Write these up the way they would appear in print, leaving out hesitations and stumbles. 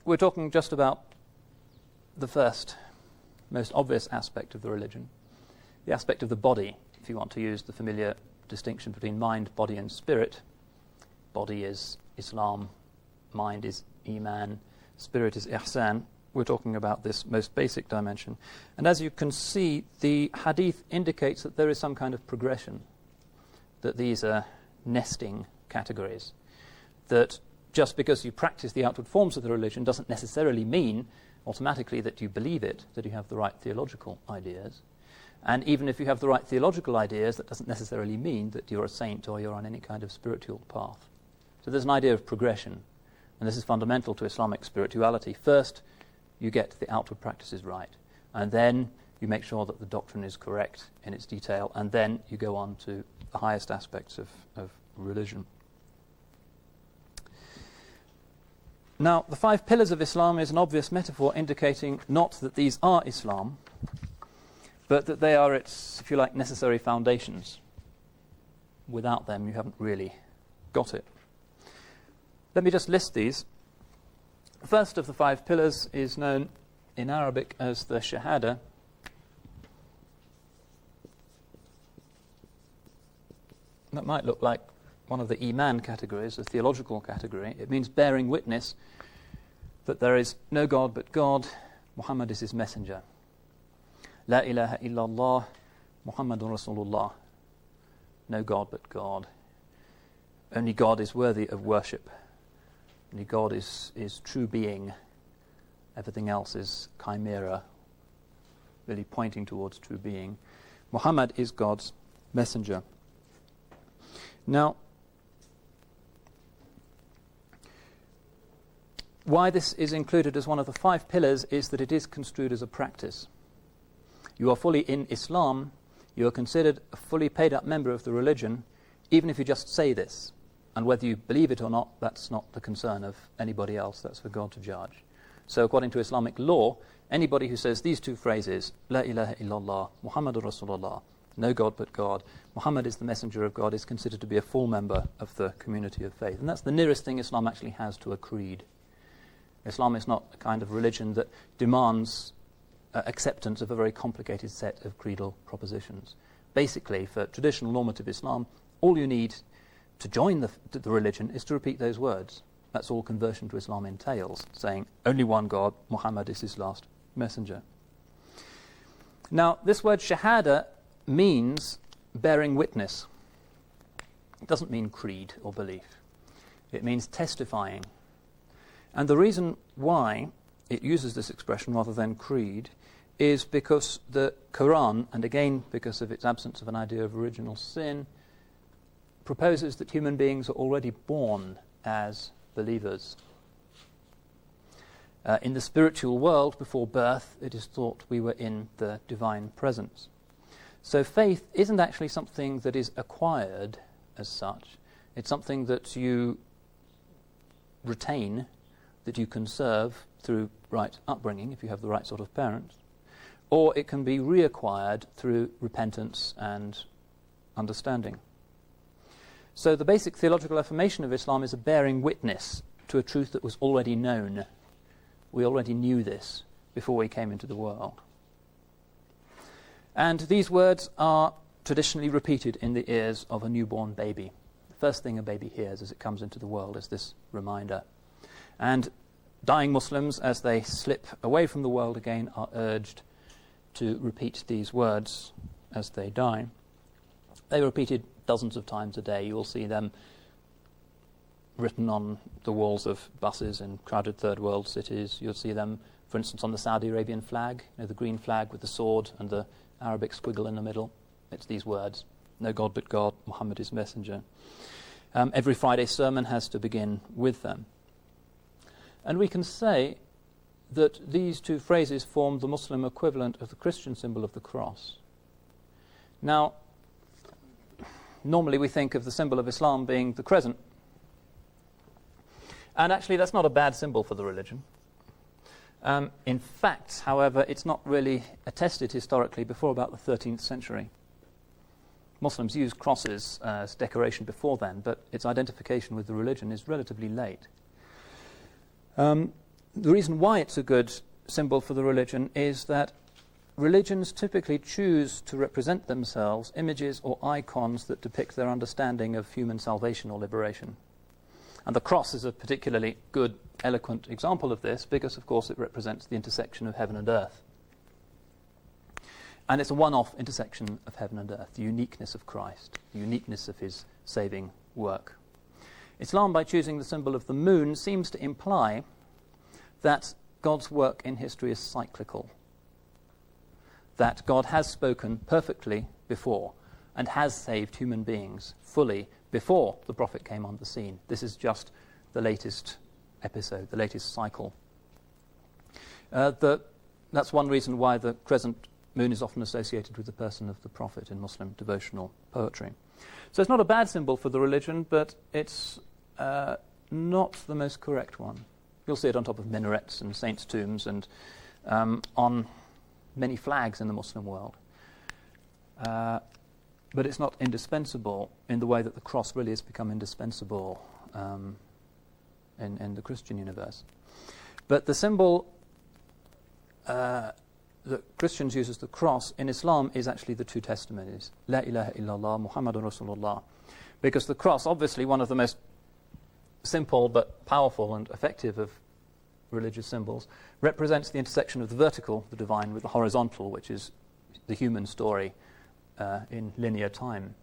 we're talking just about the first, most obvious aspect of the religion, the aspect of the body, if you want to use the familiar distinction between mind, body, and spirit. Body is Islam, mind is Iman, spirit is Ihsan. We're talking about this most basic dimension. And as you can see, the hadith indicates that there is some kind of progression, that these are nesting categories, that just because you practice the outward forms of the religion doesn't necessarily mean automatically that you believe it, that you have the right theological ideas. And even if you have the right theological ideas, that doesn't necessarily mean that you're a saint or you're on any kind of spiritual path. So there's an idea of progression, and this is fundamental to Islamic spirituality. First, you get the outward practices right, and then you make sure that the doctrine is correct in its detail, and then you go on to the highest aspects of religion. Now, the 5 pillars of Islam is an obvious metaphor indicating not that these are Islam, but that they are its, if you like, necessary foundations. Without them, you haven't really got it. Let me just list these. The first of the 5 pillars is known in Arabic as the Shahadah. That might look like one of the Iman categories, a theological category. It means bearing witness that there is no God but God, Muhammad is his messenger. La ilaha illallah, Muhammadun Rasulullah. No God but God. Only God is worthy of worship. Only God is true being. Everything else is chimera, really pointing towards true being. Muhammad is God's messenger. Now, why this is included as one of the 5 pillars is that it is construed as a practice. You are fully in Islam, you are considered a fully paid up member of the religion, even if you just say this. And whether you believe it or not, that's not the concern of anybody else, that's for God to judge. So according to Islamic law, anybody who says these 2 phrases, La ilaha illallah, Muhammadur Rasulullah, no God but God, Muhammad is the messenger of God, is considered to be a full member of the community of faith. And that's the nearest thing Islam actually has to a creed. Islam is not a kind of religion that demands acceptance of a very complicated set of creedal propositions. Basically, for traditional normative Islam, all you need to join the religion is to repeat those words. That's all conversion to Islam entails, saying only one God, Muhammad is his last messenger. Now, this word Shahadah means bearing witness. It doesn't mean creed or belief. It means testifying. And the reason why it uses this expression rather than creed is because the Quran, and again because of its absence of an idea of original sin, proposes that human beings are already born as believers. In the spiritual world, before birth, it is thought we were in the divine presence. So faith isn't actually something that is acquired as such. It's something that you retain, that you conserve through right upbringing, if you have the right sort of parents, or it can be reacquired through repentance and understanding. So the basic theological affirmation of Islam is a bearing witness to a truth that was already known. We already knew this before we came into the world. And these words are traditionally repeated in the ears of a newborn baby. The first thing a baby hears as it comes into the world is this reminder. And dying Muslims, as they slip away from the world again, are urged to repeat these words as they die. They are repeated dozens of times a day. You will see them written on the walls of buses in crowded third world cities. You'll see them, for instance, on the Saudi Arabian flag, the green flag with the sword and the Arabic squiggle in the middle. It's these words, no God but God, Muhammad is messenger. Every Friday sermon has to begin with them. And we can say that these 2 phrases form the Muslim equivalent of the Christian symbol of the cross. Now, normally we think of the symbol of Islam being the crescent. And actually that's not a bad symbol for the religion. In fact, however, it's not really attested historically before about the 13th century. Muslims used crosses as decoration before then, but its identification with the religion is relatively late. The reason why it's a good symbol for the religion is that religions typically choose to represent themselves images or icons that depict their understanding of human salvation or liberation. And the cross is a particularly good, eloquent example of this because, of course, it represents the intersection of heaven and earth. And it's a one-off intersection of heaven and earth, the uniqueness of Christ, the uniqueness of his saving work. Islam, by choosing the symbol of the moon, seems to imply that God's work in history is cyclical, that God has spoken perfectly before and has saved human beings fully before the prophet came on the scene. This is just the latest episode, the latest cycle. That's one reason why the crescent moon is often associated with the person of the prophet in Muslim devotional poetry. So it's not a bad symbol for the religion, but it's not the most correct one. You'll see it on top of minarets and saints' tombs and on many flags in the Muslim world. But it's not indispensable in the way that the cross really has become indispensable in the Christian universe. But the symbol that Christians use as the cross in Islam is actually the two testimonies, La ilaha illallah, Muhammadun Rasulullah. Because the cross, obviously one of the most simple but powerful and effective of religious symbols, represents the intersection of the vertical, the divine, with the horizontal, which is the human story in linear time,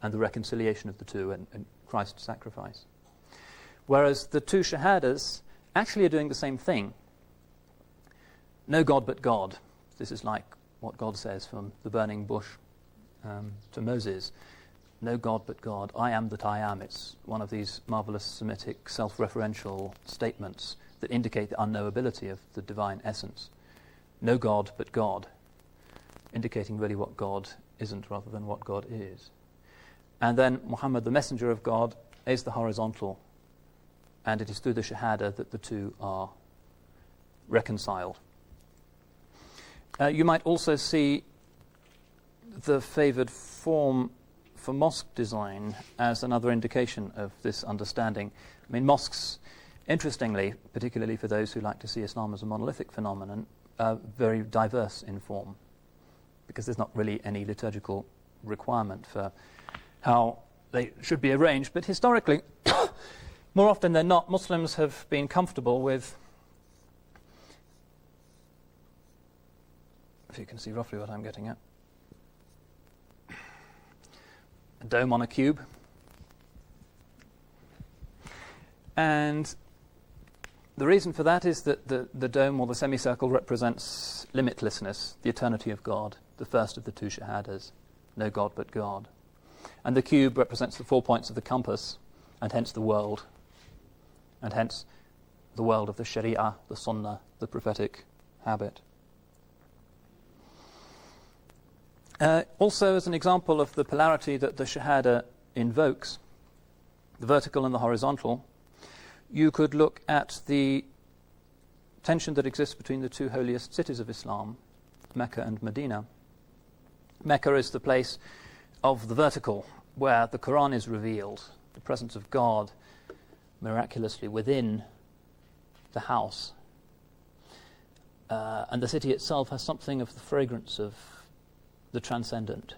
and the reconciliation of the two and Christ's sacrifice. Whereas the two Shahadas actually are doing the same thing. No God but God. This is like what God says from the burning bush to Moses. No God but God. I am that I am. It's one of these marvelous Semitic self-referential statements that indicate the unknowability of the divine essence. No God but God, indicating really what God isn't rather than what God is. And then Muhammad, the messenger of God, is the horizontal, and it is through the Shahada that the two are reconciled. You might also see the favoured form for mosque design as another indication of this understanding. I mean, mosques, interestingly, particularly for those who like to see Islam as a monolithic phenomenon, are very diverse in form, because there's not really any liturgical requirement for how they should be arranged. But historically, more often than not, Muslims have been comfortable with, if you can see roughly what I'm getting at, a dome on a cube. And the reason for that is that the dome or the semicircle represents limitlessness, the eternity of God, the first of the two Shahadas, no God but God. And the cube represents the 4 points of the compass, and hence the world, and hence the world of the Sharia, the Sunnah, the prophetic habit. Also, as an example of the polarity that the Shahada invokes, the vertical and the horizontal, you could look at the tension that exists between the two holiest cities of Islam, Mecca and Medina. Mecca is the place of the vertical, where the Quran is revealed, the presence of God miraculously within the house. And the city itself has something of the fragrance of the transcendent,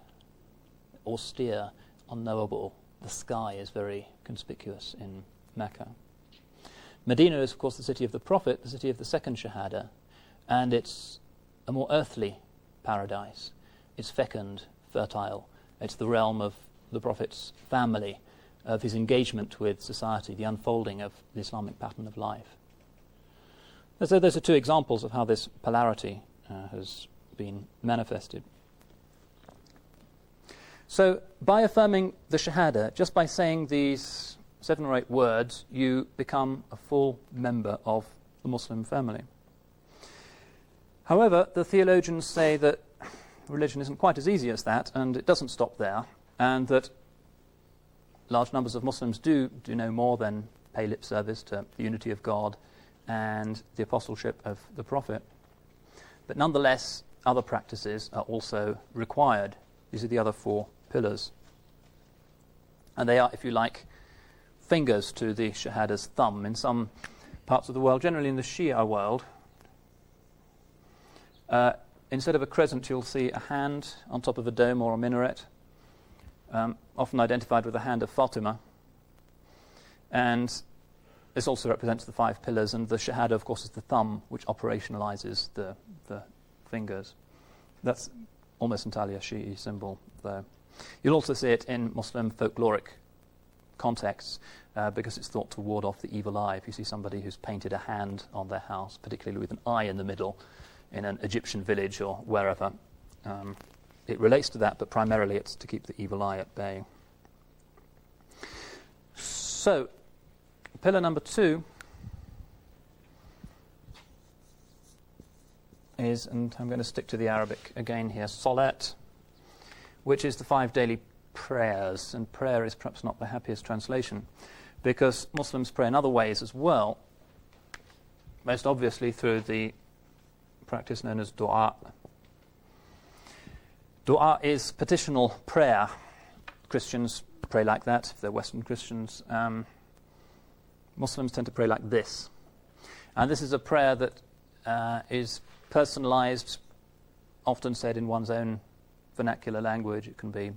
austere, unknowable. The sky is very conspicuous in Mecca. Medina is, of course, the city of the Prophet, the city of the second Shahada, and it's a more earthly paradise. It's fecund, fertile. It's the realm of the Prophet's family, of his engagement with society, the unfolding of the Islamic pattern of life. So those are two examples of how this polarity has been manifested. So by affirming the Shahada, just by saying these 7 or 8 words, you become a full member of the Muslim family. However, the theologians say that religion isn't quite as easy as that, and it doesn't stop there, and that large numbers of Muslims do no more than pay lip service to the unity of God and the apostleship of the Prophet. But nonetheless, other practices are also required. These are the other 4 pillars. And they are, if you like, fingers to the Shahada's thumb. In some parts of the world, generally in the Shia world, instead of a crescent, you'll see a hand on top of a dome or a minaret, often identified with the hand of Fatima. And this also represents the 5 pillars, and the Shahadah, of course, is the thumb, which operationalizes the fingers. That's almost entirely a Shi'i symbol, though. You'll also see it in Muslim folkloric contexts, because it's thought to ward off the evil eye. If you see somebody who's painted a hand on their house, particularly with an eye in the middle, in an Egyptian village or wherever, it relates to that, but primarily it's to keep the evil eye at bay. So, pillar number 2 is, and I'm going to stick to the Arabic again here, Salat, which is the 5 daily prayers. And prayer is perhaps not the happiest translation, because Muslims pray in other ways as well, most obviously through the practice known as dua. Dua is petitional prayer. Christians pray like that, if they're Western Christians. Muslims tend to pray like this. And this is a prayer that is personalized, often said in one's own vernacular language. It can be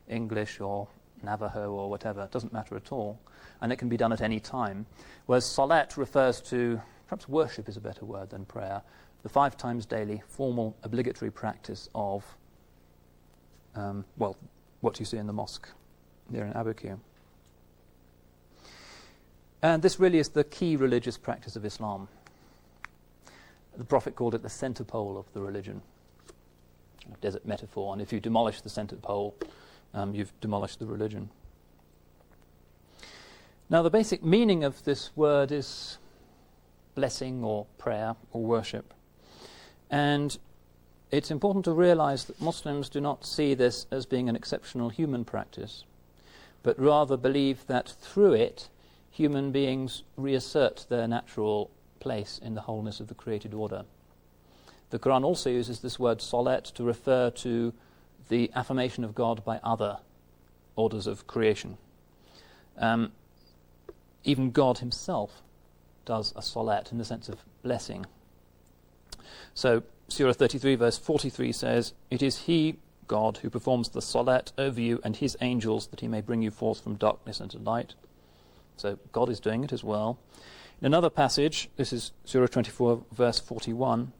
English or Navajo or whatever. It doesn't matter at all. And it can be done at any time. Whereas salat refers to, perhaps worship is a better word than prayer, the 5 times daily formal obligatory practice of, what you see in the mosque here in Abiquiu. And this really is the key religious practice of Islam. The Prophet called it the centre pole of the religion. A desert metaphor, and if you demolish the centre pole, you've demolished the religion. Now, the basic meaning of this word is blessing or prayer or worship. And it's important to realize that Muslims do not see this as being an exceptional human practice, but rather believe that through it, human beings reassert their natural place in the wholeness of the created order. The Quran also uses this word salat to refer to the affirmation of God by other orders of creation. Even God himself does a salat in the sense of blessing. So, Surah 33 verse 43 says, "It is He, God, who performs the salat over you and His angels, that He may bring you forth from darkness into light." So God is doing it as well. In another passage, this is Surah 24 verse 41,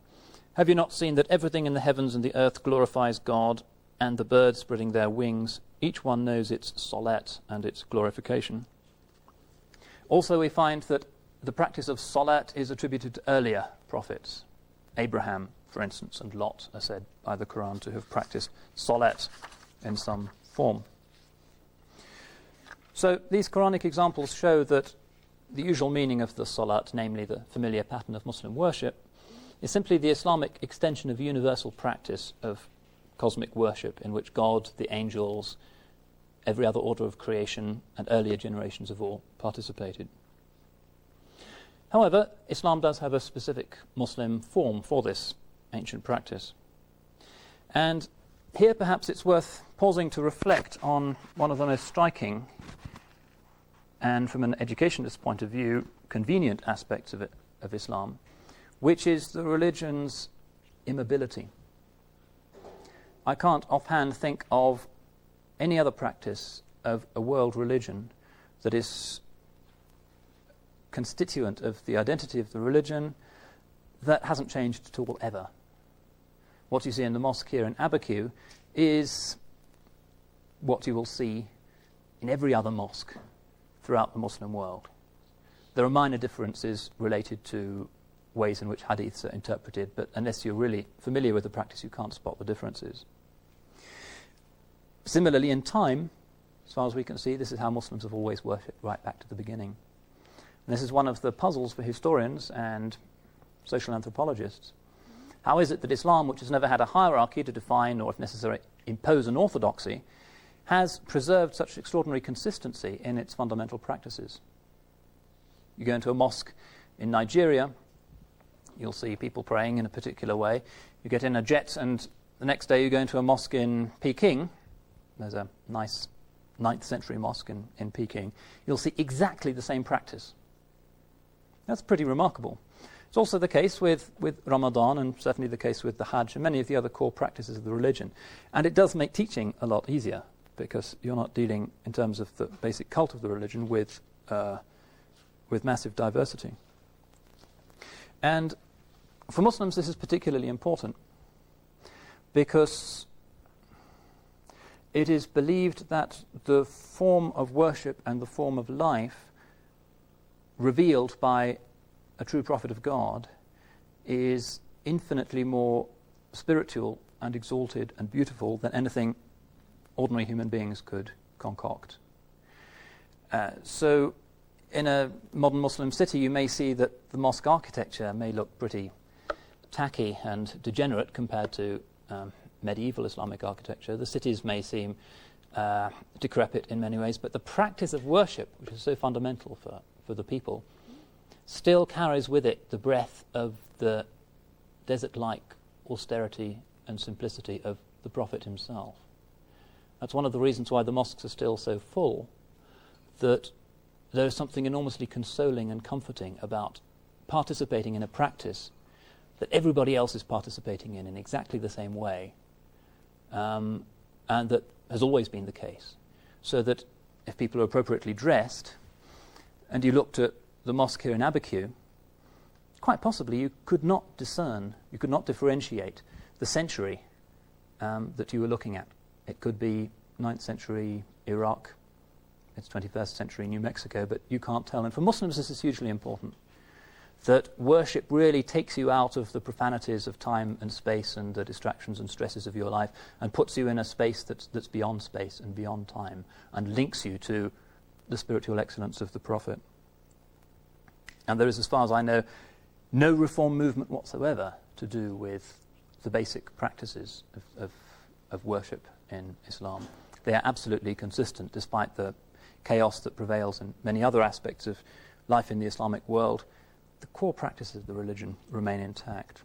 "Have you not seen that everything in the heavens and the earth glorifies God, and the birds spreading their wings, each one knows its salat and its glorification?" Also we find that the practice of salat is attributed to earlier prophets. Abraham, for instance, and Lot are said by the Quran to have practiced salat in some form. So these Quranic examples show that the usual meaning of the salat, namely the familiar pattern of Muslim worship, is simply the Islamic extension of universal practice of cosmic worship in which God, the angels, every other order of creation, and earlier generations have all participated. However, Islam does have a specific Muslim form for this ancient practice. And here perhaps it's worth pausing to reflect on one of the most striking and, from an educationist point of view, convenient aspects of Islam, which is the religion's immobility. I can't offhand think of any other practice of a world religion that is constituent of the identity of the religion that hasn't changed at all ever. What you see in the mosque here in Abiquiu is what you will see in every other mosque throughout the Muslim world. There are minor differences related to ways in which hadiths are interpreted, but unless you're really familiar with the practice, you can't spot the differences. Similarly, in time, as far as we can see, this is how Muslims have always worshipped right back to the beginning. And this is one of the puzzles for historians and social anthropologists. How is it that Islam, which has never had a hierarchy to define or, if necessary, impose an orthodoxy, has preserved such extraordinary consistency in its fundamental practices? You go into a mosque in Nigeria, you'll see people praying in a particular way. You get in a jet and the next day you go into a mosque in Peking. There's a nice 9th century mosque in Peking. You'll see exactly the same practice. That's pretty remarkable. It's also the case with Ramadan, and certainly the case with the Hajj and many of the other core practices of the religion. And it does make teaching a lot easier, because you're not dealing, in terms of the basic cult of the religion, with massive diversity. And for Muslims, this is particularly important, because it is believed that the form of worship and the form of life revealed by a true prophet of God is infinitely more spiritual and exalted and beautiful than anything ordinary human beings could concoct. So in a modern Muslim city, you may see that the mosque architecture may look pretty tacky and degenerate compared to medieval Islamic architecture. The cities may seem decrepit in many ways, but the practice of worship, which is so fundamental for the people, still carries with it the breath of the desert-like austerity and simplicity of the Prophet himself. That's one of the reasons why the mosques are still so full, that there is something enormously consoling and comforting about participating in a practice that everybody else is participating in exactly the same way, and that has always been the case. So that if people are appropriately dressed, and you looked at the mosque here in Abiquiu, quite possibly you could not differentiate the century that you were looking at. It could be 9th century Iraq, it's 21st century New Mexico, but you can't tell. And for Muslims this is hugely important, that worship really takes you out of the profanities of time and space and the distractions and stresses of your life and puts you in a space that's beyond space and beyond time and links you to the spiritual excellence of the Prophet. And there is, as far as I know, no reform movement whatsoever to do with the basic practices of worship in Islam. They are absolutely consistent, despite the chaos that prevails in many other aspects of life in the Islamic world. The core practices of the religion remain intact.